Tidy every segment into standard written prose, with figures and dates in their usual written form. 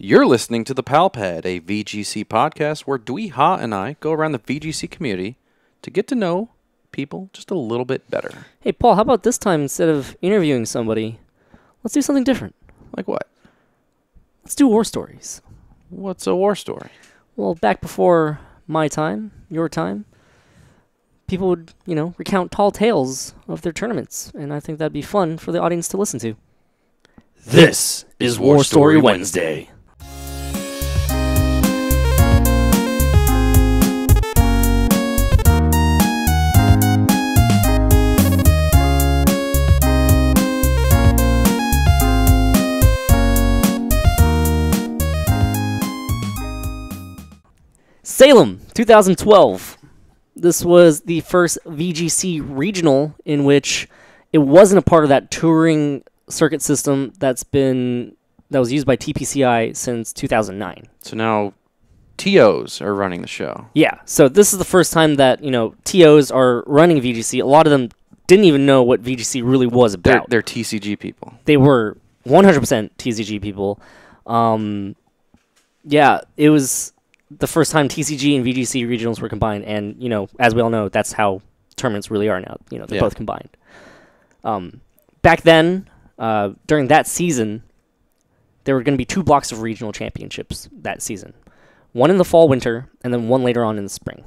You're listening to the Palpad, a VGC podcast where Duy Ha and I go around the VGC community to get to know people just a little bit better. Hey, Paul, how about this time, instead of interviewing somebody, let's do something different. Like what? Let's do war stories. What's a war story? Well, back before my time, your time, people would, recount tall tales of their tournaments, and I think that'd be fun for the audience to listen to. This is Warstory Wednesday. Salem, 2012. This was the first VGC regional in which it wasn't a part of that touring circuit system that was used by TPCI since 2009. So now TOs are running the show. Yeah, so this is the first time that, TOs are running VGC. A lot of them didn't even know what VGC really was about. They're TCG people. They were 100% TCG people. Yeah, it was the first time TCG and VGC regionals were combined, and, as we all know, that's how tournaments really are now. They're both combined. Back then, during that season, there were going to be 2 blocks of regional championships that season. One in the fall, winter, and then one later on in the spring.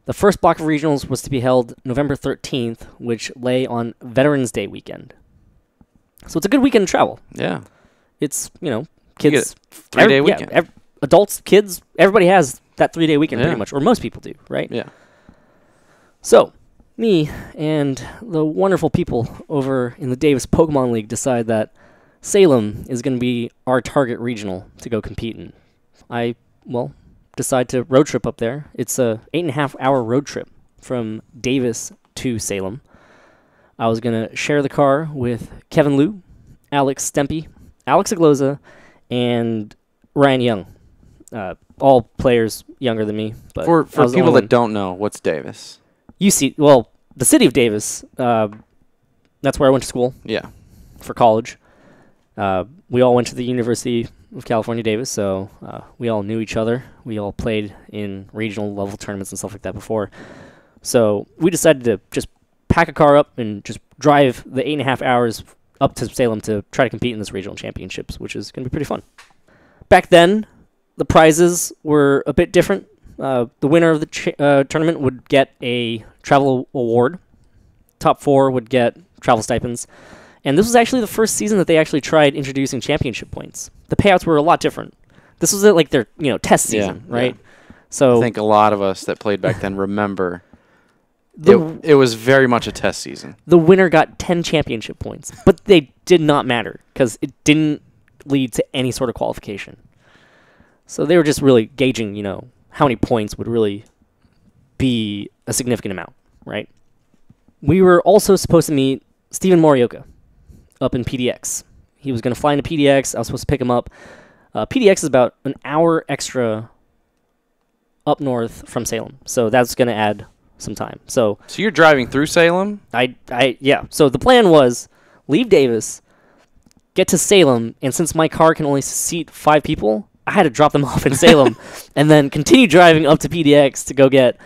The first block of regionals was to be held November 13th, which lay on Veterans Day weekend. So it's a good weekend to travel. Yeah. It's, kids... You get a 3-day weekend. Yeah, adults, kids, everybody has that 3-day weekend pretty much, or most people do, right? Yeah. So, me and the wonderful people over in the Davis Pokemon League decide that Salem is going to be our target regional to go compete in. I, decide to road trip up there. It's a 8.5-hour road trip from Davis to Salem. I was going to share the car with Kevin Liu, Alex Stempy, Alex Agloza, and Ryan Young. All players younger than me. But for people that don't know, what's Davis? The city of Davis. That's where I went to school. Yeah. For college. We all went to the University of California, Davis, so we all knew each other. We all played in regional level tournaments and stuff like that before. So we decided to just pack a car up and just drive the 8.5 hours up to Salem to try to compete in this regional championships, which is going to be pretty fun. Back then, the prizes were a bit different. The winner of the tournament would get a travel award. Top 4 would get travel stipends. And this was actually the first season that they actually tried introducing championship points. The payouts were a lot different. This was like their test season, right? Yeah. So I think a lot of us that played back then remember it was very much a test season. The winner got 10 championship points, but they did not matter because it didn't lead to any sort of qualification. So they were just really gauging, how many points would really be a significant amount, right? We were also supposed to meet Steven Morioka up in PDX. He was going to fly into PDX. I was supposed to pick him up. PDX is about an hour extra up north from Salem, so that's going to add some time. So you're driving through Salem? Yeah. So the plan was leave Davis, get to Salem, and since my car can only seat 5 people, I had to drop them off in Salem and then continue driving up to PDX to go get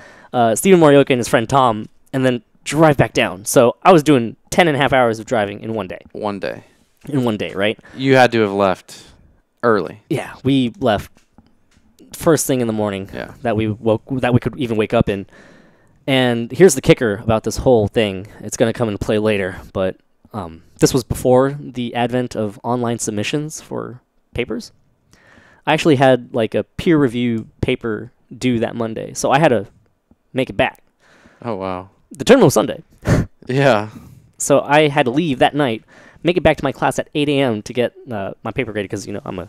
Steven Morioka and his friend Tom, and then drive back down. So I was doing 10.5 hours of driving in one day. In one day, right? You had to have left early. Yeah, we left first thing in the morning. Yeah. That we could even wake up in. And here's the kicker about this whole thing. It's going to come into play later, but this was before the advent of online submissions for papers. I actually had like a peer review paper due that Monday, so I had to make it back. Oh, wow. The tournament was Sunday. Yeah. So I had to leave that night, make it back to my class at 8 a.m. to get my paper graded because, I'm a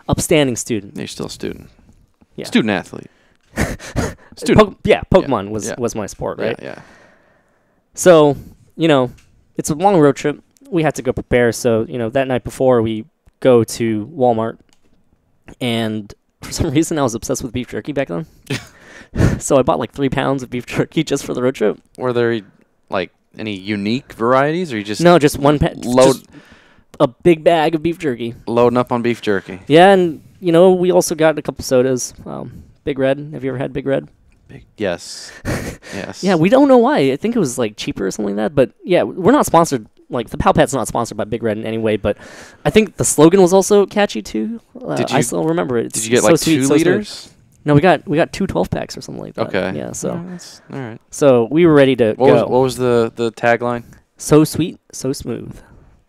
upstanding student. You're still a student. Yeah. Student athlete. Student. Pokemon was my sport, right? Yeah. So, it's a long road trip. We had to go prepare. So, that night before we go to Walmart, and for some reason I was obsessed with beef jerky back then. So I bought like 3 pounds of beef jerky just for the road trip. Were there like any unique varieties, or you just no, just one a big bag of beef jerky. Loading up on beef jerky. Yeah, and, we also got a couple sodas. Big Red. Have you ever had Big Red? Yes. Yes. Yeah, we don't know why. I think it was, cheaper or something like that. But, yeah, we're not sponsored. The Pal Pat's not sponsored by Big Red in any way. But I think the slogan was also catchy, too. I still remember it. Did you get, 2 liters? No, we got 2 12-packs or something like that. Okay. Yeah, so. All right. So we were ready to go. What was the tagline? So sweet, so smooth.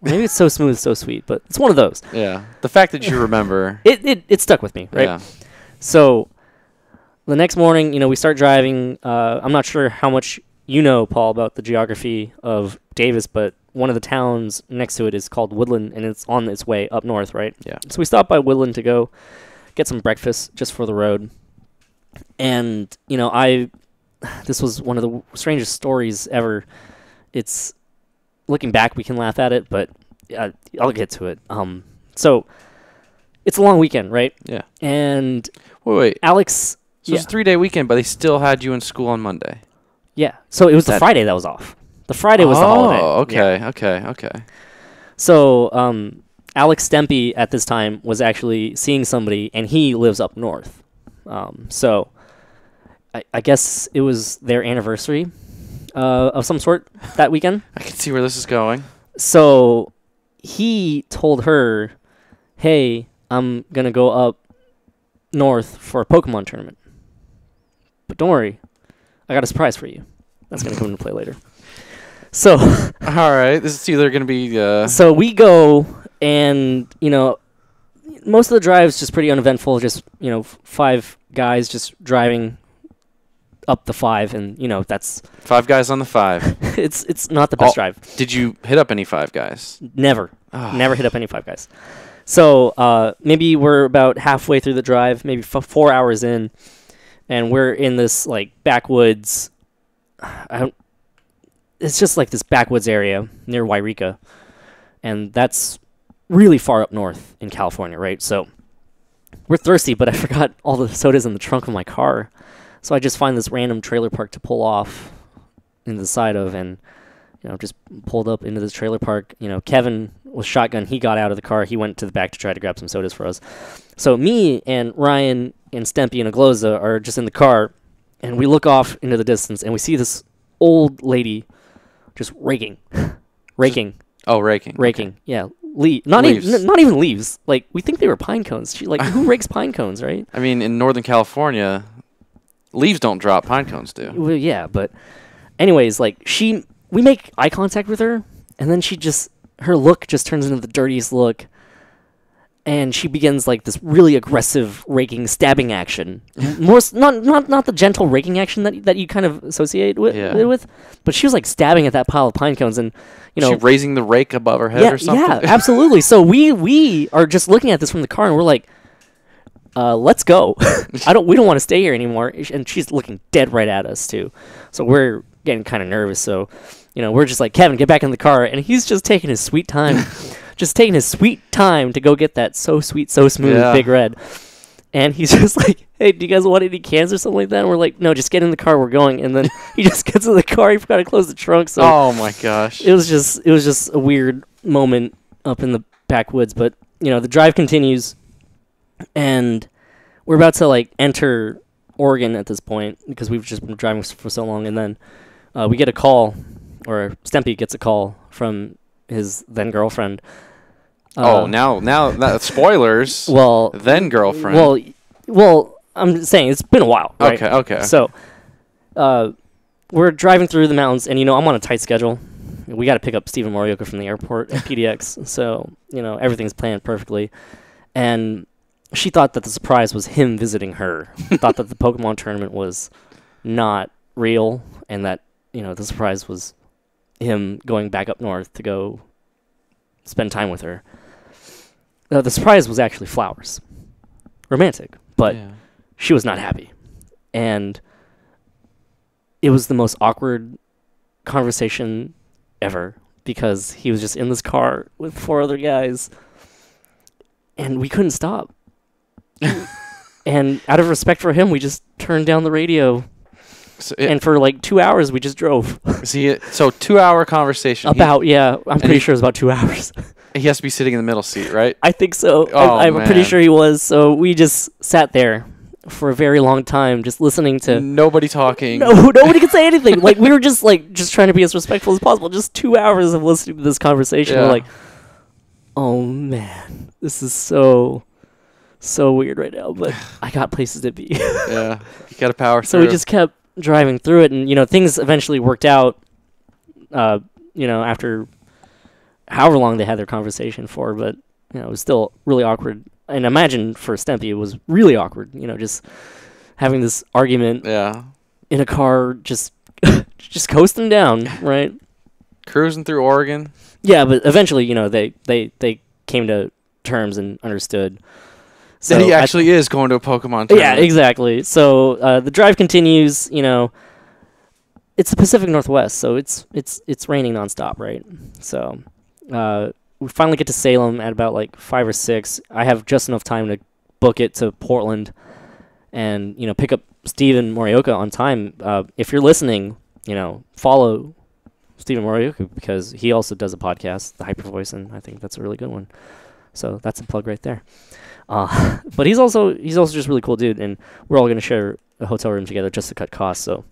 Maybe it's so smooth, so sweet, but it's one of those. Yeah. The fact that you remember. It stuck with me, right? Yeah. So the next morning, we start driving. I'm not sure how much Paul, about the geography of Davis, but one of the towns next to it is called Woodland, and it's on its way up north, right? Yeah. So we stopped by Woodland to go get some breakfast just for the road. And, this was one of the strangest stories ever. It's, looking back, we can laugh at it, but I'll get to it. So it's a long weekend, right? Yeah. And wait. Alex. So it's a 3-day weekend, but they still had you in school on Monday. Yeah. So it was the Friday that was off. The Friday was the holiday. Oh, okay, yeah. okay. So Alex Stempy at this time was actually seeing somebody, and he lives up north. So I guess it was their anniversary of some sort that weekend. I can see where this is going. So he told her, hey, I'm going to go up north for a Pokemon tournament. But don't worry, I got a surprise for you. That's going to come into play later. So. All right. This is either going to be. So we go, and, most of the drive is just pretty uneventful. Just, 5 guys just driving up the 5, and, that's. 5 guys on the 5. It's not the best drive. Did you hit up any 5 guys? Never. Never hit up any 5 guys. So maybe we're about halfway through the drive, maybe 4 hours in, and we're in this, backwoods. It's just this backwoods area near Wairika, and that's really far up north in California, right? So we're thirsty, but I forgot all the sodas in the trunk of my car, so I just find this random trailer park to pull off into the side of, and just pulled up into this trailer park. Kevin with shotgun, he got out of the car, he went to the back to try to grab some sodas for us. So me and Ryan and Stempy and Agloza are just in the car, and we look off into the distance, and we see this old lady just raking. Oh, raking. Okay. Yeah. Not even leaves. We think they were pine cones. Who rakes pine cones, right? I mean, in Northern California, leaves don't drop, pine cones do. Well, yeah, but anyways, we make eye contact with her, and then her look just turns into the dirtiest look, and she begins this really aggressive raking, stabbing action. Not the gentle raking action that you kind of associate with, but she was stabbing at that pile of pine cones, and she raising the rake above her head or something. Yeah, absolutely. So we are just looking at this from the car, and we're like, let's go. We don't want to stay here anymore. And she's looking dead right at us too. So we're getting kind of nervous. So, we're just like, Kevin, get back in the car. And he's just taking his sweet time, to go get that so sweet, so smooth Big Red. And he's just like, hey, do you guys want any cans or something like that? And we're like, no, just get in the car. We're going. And then he just gets in the car. He forgot to close the trunk. So oh my gosh. It was just a weird moment up in the backwoods. But, the drive continues. And we're about to enter Oregon at this point because we've just been driving for so long. And then we get a call, or Stempy gets a call from his then girlfriend. Now spoilers. Well, then girlfriend. Well, I'm saying it's been a while. Right? Okay. So we're driving through the mountains, and I'm on a tight schedule. We got to pick up Stephen Morioka from the airport at PDX, so everything's planned perfectly. And she thought that the surprise was him visiting her. Thought that the Pokemon tournament was not real, and that the surprise was him going back up north to go spend time with her. The surprise was actually flowers. Romantic, but she was not happy. And it was the most awkward conversation ever because he was just in this car with 4 other guys and we couldn't stop. And out of respect for him, we just turned down the radio. And for 2 hours, we just drove. So 2-hour conversation. I'm pretty sure it was about 2 hours. He has to be sitting in the middle seat, right? I think so. Oh, I'm pretty man. sure he was. So we just sat there for a very long time, just listening to Nobody talking. nobody could say anything. Like we were just trying to be as respectful as possible. Just 2 hours of listening to this conversation. Yeah. We're like, oh man, this is so weird right now. But I got places to be. Yeah, you got to power So through. we just kept driving through it, and things eventually worked out. After however long they had their conversation for, but it was still really awkward. And imagine for Stempy, it was really awkward. Just having this argument Yeah. in a car, just coasting down, right? Cruising through Oregon. Yeah, but eventually, they came to terms and understood. That he actually is going to a Pokemon tournament. Yeah, exactly. So the drive continues. It's the Pacific Northwest, so it's raining nonstop, right? So we finally get to Salem at about 5 or 6. I have just enough time to book it to Portland, and pick up Steven Morioka on time. If you're listening, follow Steven Morioka because he also does a podcast, The Hyper Voice, and I think that's a really good one. So that's a plug right there. But he's also just a really cool dude, and we're all gonna share a hotel room together just to cut costs. So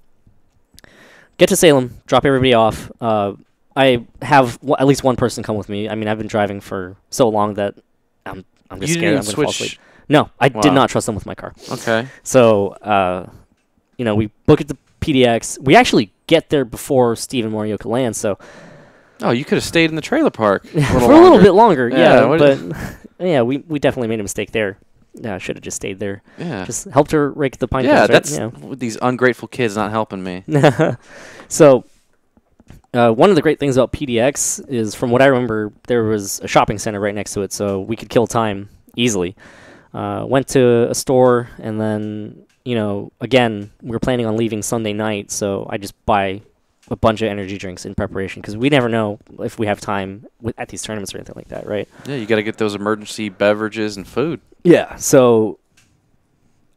get to Salem, drop everybody off. I have at least one person come with me. I mean, I've been driving for so long that I'm just You scared didn't I'm gonna fall switch. asleep. No, I Wow. did not trust them with my car. Okay. So we book at the PDX. We actually get there before Steven Morioka lands. So Oh, you could have stayed in the trailer park for a little bit longer. Yeah, Yeah, but yeah, we definitely made a mistake there. Yeah, I should have just stayed there. Yeah. Just helped her rake the pine Yeah, cones, that's with these ungrateful kids not helping me. So, one of the great things about PDX is, from what I remember, there was a shopping center right next to it, so we could kill time easily. Went to a store, and then, again, we were planning on leaving Sunday night, so I just buy a bunch of energy drinks in preparation, because we never know if we have time at these tournaments or anything like that, right? Yeah, you got to get those emergency beverages and food. Yeah, so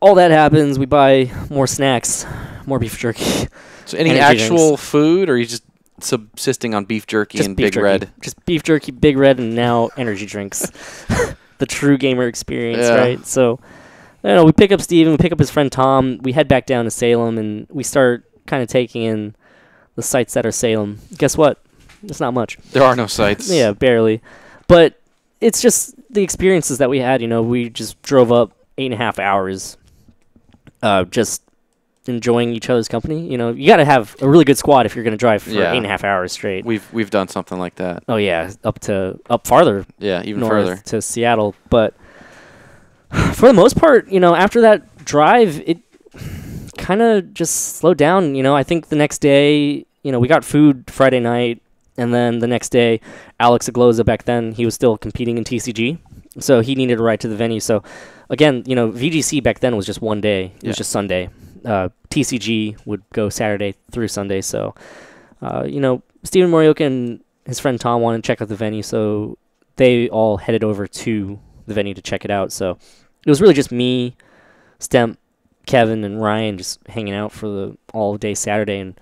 all that happens. We buy more snacks, more beef jerky. So any Energy actual drinks. food, or are you just subsisting on beef jerky and beef Big jerky. Red? Just beef jerky, Big Red, and now energy drinks. The true gamer experience, Yeah. right? So, we pick up Steven, we pick up his friend Tom, we head back down to Salem, and we start kind of taking in the sights that are Salem. Guess what? It's not much. There are no sites. Yeah, barely. But it's just the experiences that we had. We just drove up 8.5 hours, just enjoying each other's company. You got to have a really good squad if you're going to drive for Yeah. 8.5 hours straight. We've done something like that. Oh yeah, up farther Yeah, even north further. to Seattle. But for the most part, after that drive, it kind of just slowed down. I think the next day, we got food Friday night, and then the next day, Alex Agloza, back then, he was still competing in TCG, so he needed a ride to the venue. So again, VGC back then was just one day. It was just Sunday. TCG would go Saturday through Sunday. So, Steven Morioka and his friend Tom wanted to check out the venue, so they all headed over to the venue to check it out. So it was really just me, Stemp, Kevin, and Ryan just hanging out for the all day Saturday. And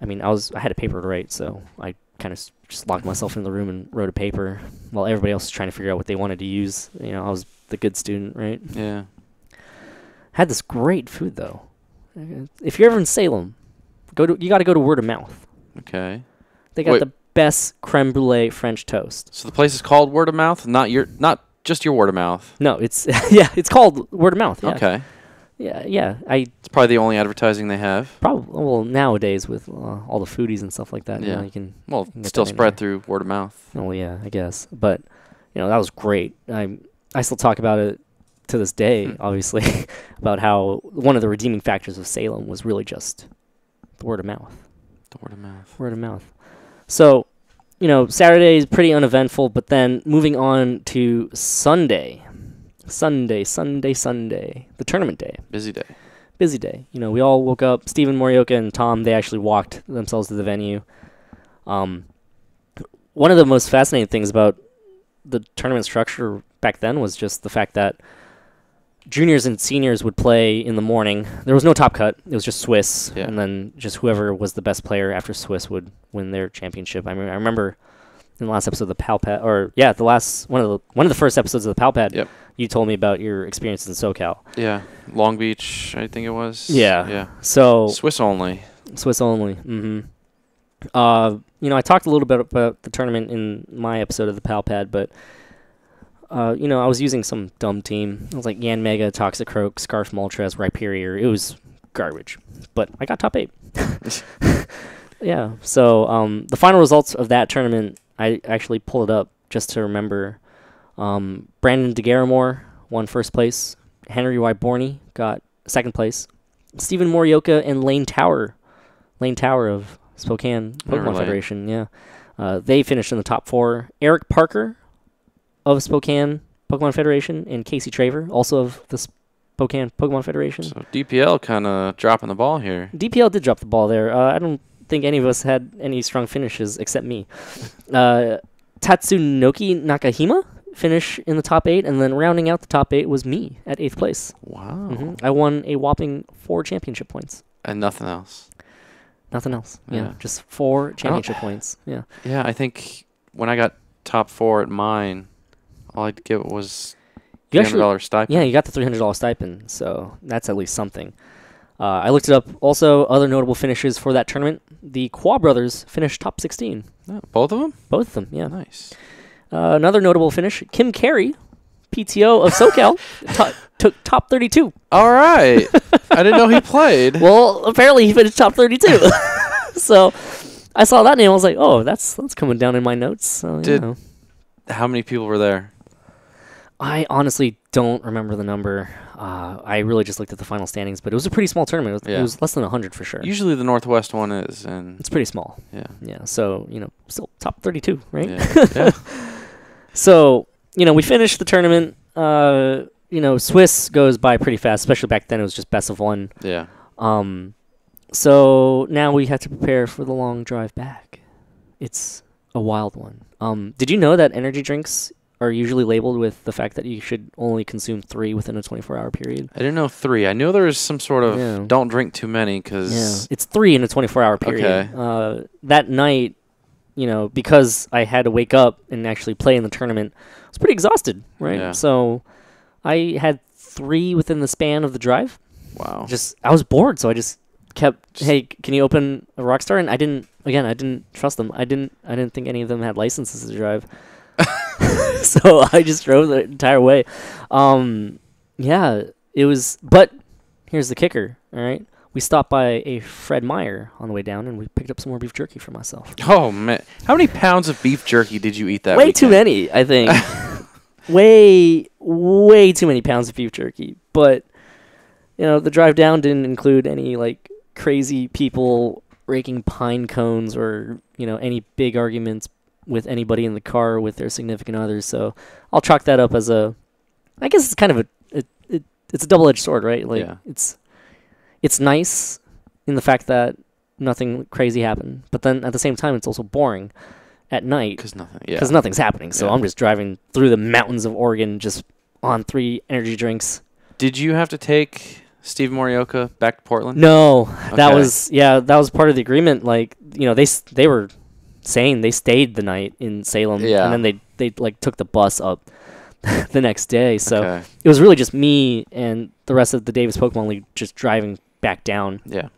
I mean, I had a paper to write, so I kind of just locked myself in the room and wrote a paper while everybody else was trying to figure out what they wanted to use. I was the good student, right? Yeah. Had this great food though. If you're ever in Salem, you got to go to Word of Mouth. Okay. They got Wait. the best creme brulee French toast. So the place is called Word of Mouth, not just your Word of Mouth. No, it's it's called Word of Mouth. Yeah. Okay. Yeah. It's probably the only advertising they have. Probably nowadays with all the foodies and stuff like that. Yeah. You can. Well, you can get still that spread anywhere. through word of mouth. Oh yeah, I guess. But that was great. I still talk about it to this day, obviously, about how one of the redeeming factors of Salem was really just the word of mouth. The word of mouth. Word of mouth. So, Saturday is pretty uneventful, but then moving on to Sunday. Sunday, the tournament day. Busy day. Busy day. We all woke up. Steven Morioka and Tom, they actually walked themselves to the venue. One of the most fascinating things about the tournament structure back then was just the fact that juniors and seniors would play in the morning. There was no top cut. It was just Swiss, Yeah. and then just whoever was the best player after Swiss would win their championship. I remember in the last episode of the Pal Pad, or the last one of the first episodes of the Pal Pad. Yep. You told me about your experiences in SoCal. Yeah, Long Beach, I think it was. Yeah. So Swiss only. Mm-hmm. I talked a little bit about the tournament in my episode of the Pal Pad, but I was using some dumb team. It was like Yan Mega, Toxic Croak, Scarf Moltres, Rhyperior. It was garbage, but I got top 8. Yeah. So the final results of that tournament, I actually pulled it up just to remember. Brandon DeGaramore won first place. Henry Y. Borney got second place. Stephen Morioka and Lane Tower of Spokane Pokemon Federation. Yeah. They finished in the top 4. Eric Parker of Spokane Pokemon Federation and Casey Traver, also of the Spokane Pokemon Federation. So DPL kind of dropping the ball here. DPL did drop the ball there. I don't think any of us had any strong finishes except me. Tatsunoki Nakahima finish in the top 8, and then rounding out the top 8 was me at 8th place. Wow. Mm-hmm. I won a whopping 4 championship points. And nothing else. Nothing else. Yeah. Just 4 championship points. Yeah. Yeah, I think when I got top 4 at mine, all I had to give was $300 stipend. Yeah, you got the $300 stipend, so that's at least something. I looked it up. Also, other notable finishes for that tournament. The Qua brothers finished top 16. Oh, both of them? Both of them, yeah. Nice. Another notable finish, Kim Carey, PTO of SoCal, took top 32. All right. I didn't know he played. Well, apparently he finished top 32. So I saw that name. I was like, oh, that's coming down in my notes. So, How many people were there? I honestly don't remember the number. I really just looked at the final standings, but it was a pretty small tournament. It was less than 100 for sure. Usually the Northwest one is, and it's pretty small. Yeah. Yeah. So still top 32, right? Yeah. So we finished the tournament. Swiss goes by pretty fast, especially back then. It was just best of 1. Yeah. So now we have to prepare for the long drive back. It's a wild one. Did you know that energy drinks are usually labeled with the fact that you should only consume 3 within a 24-hour period? I didn't know 3. I knew there was some sort of don't drink too many because... Yeah, it's 3 in a 24-hour period. Okay. That night, because I had to wake up and actually play in the tournament, I was pretty exhausted, right? Yeah. So I had 3 within the span of the drive. Wow. I was bored, so I just kept, hey, can you open a Rockstar? And I didn't trust them. I didn't think any of them had licenses to drive. So I just drove the entire way. It was, but here's the kicker, all right? We stopped by a Fred Meyer on the way down, and we picked up some more beef jerky for myself. Oh, man. How many pounds of beef jerky did you eat that Way weekend? too many, I think. way too many pounds of beef jerky. But, the drive down didn't include any, crazy people raking pine cones or, any big arguments with anybody in the car with their significant others. So I'll chalk that up as I guess it's kind of it's a double-edged sword, right? It's nice in the fact that nothing crazy happened, but then at the same time it's also boring at night because nothing's happening. So I'm just driving through the mountains of Oregon just on 3 energy drinks. Did you have to take Steve Morioka back to Portland? No, that was part of the agreement. They were saying they stayed the night in Salem, and then they took the bus up the next day. So it was really just me and the rest of the Davis Pokemon League just driving back down. Yeah.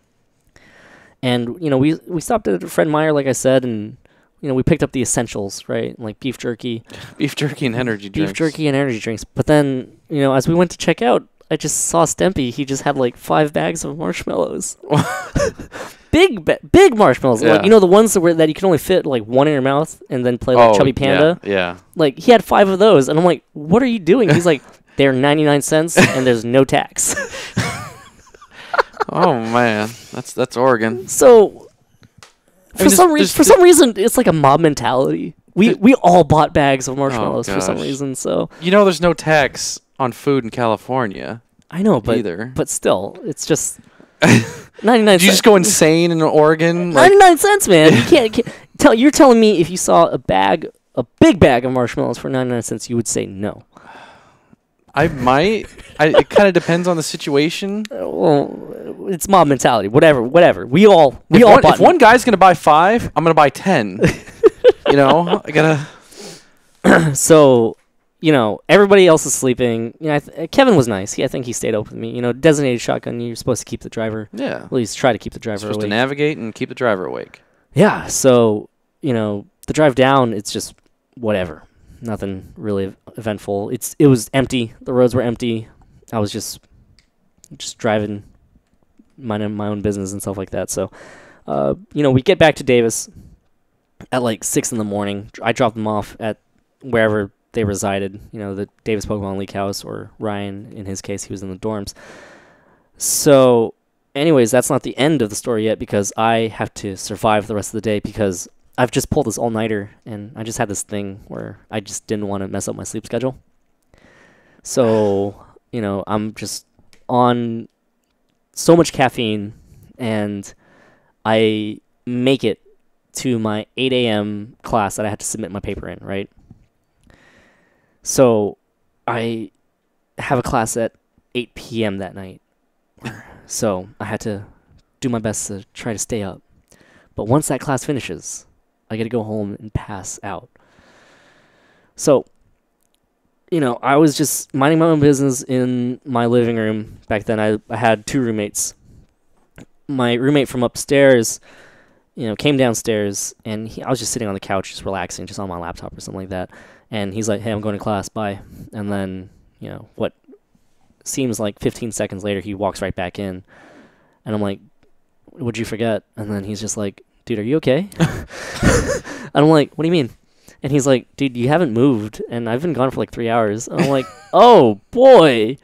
And we stopped at Fred Meyer, like I said, and we picked up the essentials, right? Like beef jerky and energy drinks. Beef jerky and energy drinks. But then as we went to check out, I just saw Stempy. He just had 5 bags of marshmallows. Big marshmallows. Yeah. The ones that you can only fit one in your mouth and then play Chubby Panda. Yeah. He had 5 of those, and I'm like, what are you doing? He's like, they're 99 cents and there's no tax. Oh man, that's Oregon. So for some reason, it's like a mob mentality. We all bought bags of marshmallows for some reason. So there's no tax on food in California. I know, but still, it's just 99 cents. You just go insane in Oregon? 99 cents, man. You can't you're telling me if you saw a big bag of marshmallows for 99 cents, you would say no. I might. It kind of depends on the situation. Well, it's mob mentality. Whatever. We all bought. If one guy's going to buy 5, I'm going to buy 10. I gotta. So, everybody else is sleeping. Kevin was nice. I think he stayed up with me. Designated shotgun, you're supposed to keep the driver. Yeah. At least try to keep the driver Supposed awake. to navigate and keep the driver awake. Yeah, so, the drive down, it's just whatever. Nothing really eventful. It was empty. The roads were empty. I was just driving, minding my own business and stuff like that. So, we get back to Davis at like 6 in the morning. I dropped them off at wherever they resided, the Davis Pokemon League house, or Ryan, in his case, he was in the dorms. So, anyways, that's not the end of the story yet, because I have to survive the rest of the day, because I've just pulled this all-nighter, and I just had this thing where I just didn't want to mess up my sleep schedule. So, I'm just on so much caffeine, and I make it to my 8 a.m. class that I had to submit my paper in, right? So I have a class at 8 p.m. that night. So I had to do my best to try to stay up. But once that class finishes, I got to go home and pass out. So, I was just minding my own business in my living room. Back then, I had 2 roommates. My roommate from upstairs, came downstairs, and I was just sitting on the couch, just relaxing, just on my laptop or something like that. And he's like, "Hey, I'm going to class, bye." And then, what seems like 15 seconds later, he walks right back in. And I'm like, "What'd you forget?" And then he's just like, "Dude, are you okay?" And I'm like, "What do you mean?" And he's like, "Dude, you haven't moved, and I've been gone for like 3 hours." And I'm like, "Oh, boy,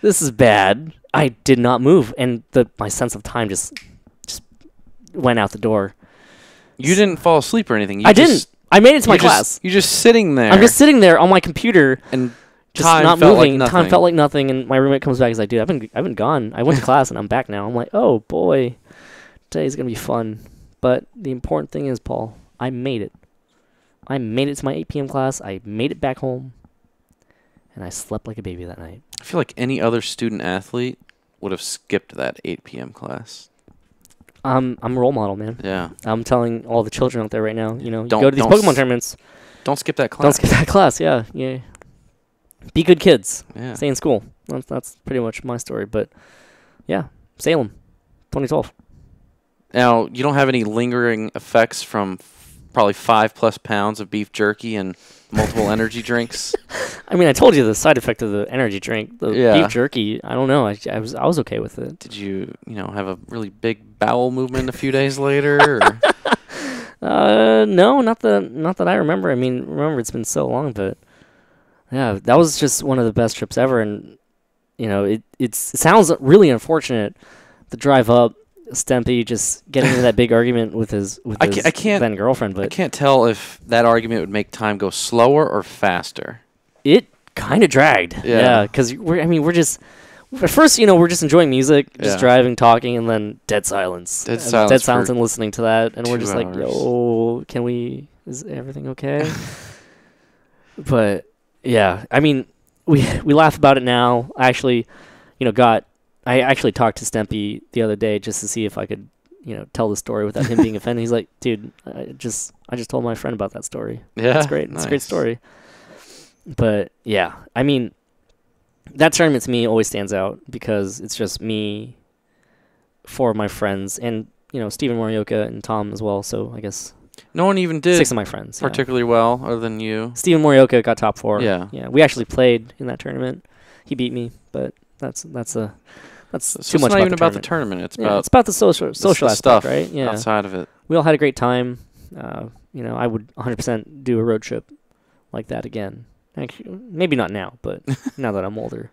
this is bad." I did not move, and my sense of time just went out the door. You didn't fall asleep or anything. I didn't. I made it to my class. You're just sitting there. I'm just sitting there on my computer, and just time not felt moving. Like nothing. Time felt like nothing, and my roommate comes back. He's like, "Dude, I've been gone. I went to class, and I'm back now." I'm like, "Oh boy, today's gonna be fun." But the important thing is, Paul, I made it. I made it to my 8 p.m. class. I made it back home, and I slept like a baby that night. I feel like any other student athlete would have skipped that 8 p.m. class. I'm a role model, man. Yeah. I'm telling all the children out there right now, you Don't- go to these don't Pokemon s- tournaments. Don't skip that class. Don't skip that class. Yeah. Be good kids. Yeah. Stay in school. That's pretty much my story. But yeah, Salem, 2012. Now, you don't have any lingering effects from probably 5+ pounds of beef jerky and multiple energy drinks? I mean, I told you the side effect of the energy drink, the Yeah. beef jerky. I don't know. I was okay with it. Did you, have a really big bowel movement a few days later? Or? No, not that I remember. I mean, remember it's been so long, but yeah, that was just one of the best trips ever. And it sounds really unfortunate. The drive up, Stempy just getting into that big argument with his then girlfriend. But I can't tell if that argument would make time go slower or faster. it kind of dragged. Yeah, because we're just. At first, we're just enjoying music, just Yeah. driving, talking, and then dead silence. Dead Dead silence silence for and listening to that. And we're 2 just like, hours. yo, is everything okay? But, yeah, I mean, we laugh about it now. I actually, I actually talked to Stempy the other day just to see if I could, tell the story without him being offended. He's like, "Dude, I just told my friend about that story. Yeah, That's great. It's a great story." But, yeah, I mean, that tournament to me always stands out because it's just me, 4 of my friends, and Steven Morioka and Tom as well. So I guess No one even did 6 of my friends. particularly well, other than you. Steven Morioka got top 4. Yeah. We actually played in that tournament. He beat me, but that's So too much. it's not even about the tournament. It's It's about the social the aspect, stuff, right? Yeah. outside of it. We all had a great time. I would 100% do a road trip like that again. Actually, maybe not now, but now that I'm older.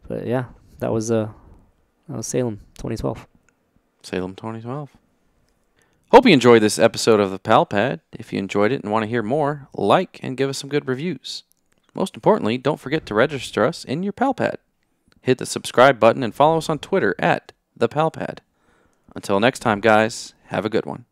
But yeah, that was Salem 2012. Salem 2012. Hope you enjoyed this episode of the Pal Pad. If you enjoyed it and want to hear more, like and give us some good reviews. Most importantly, don't forget to register us in your Pal Pad. Hit the subscribe button and follow us on Twitter @thepalpad. Until next time, guys, have a good one.